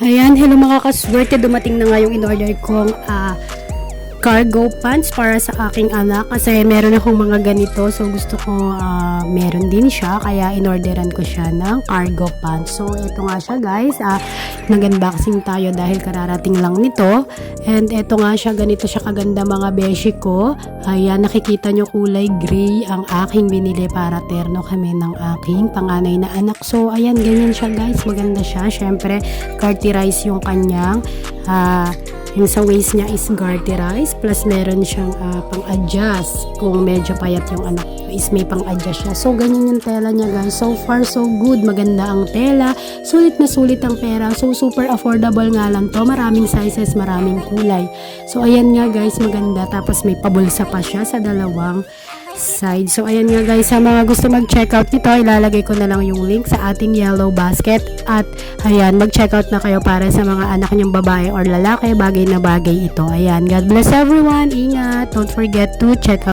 Ayan, hello mga kaswerte. Dumating na nga yung in-order kong cargo pants para sa aking anak kasi meron akong mga ganito, so gusto ko meron din siya, kaya in-orderan ko siya ng cargo pants. So ito nga siya guys, nag-unboxing tayo dahil kararating lang nito, and ito nga siya, ganito siya kaganda mga beshi ko. Ayan, nakikita nyo kulay gray ang aking binili para terno kami ng aking panganay na anak. So ayan, ganyan siya guys, maganda siya. Syempre garterize yung kanyang yung sa waist niya is garterize, plus meron siyang pang-adjust. Kung medyo payat yung anak is may pang-adjust siya. So ganyan yung tela niya guys. So far so good, maganda ang tela, sulit na sulit ang pera. So super affordable nga lang to, maraming sizes, maraming kulay. So ayan nga guys, maganda. Tapos may pabulsa pa siya sa dalawang side. So ayan nga guys, sa mga gusto mag-check out nito, ilalagay ko na lang yung link sa ating yellow basket, at ayan, mag-check out na kayo para sa mga anak niyong babae or lalaki. Bagay na bagay ito. Ayan, God bless everyone, ingat, don't forget to check out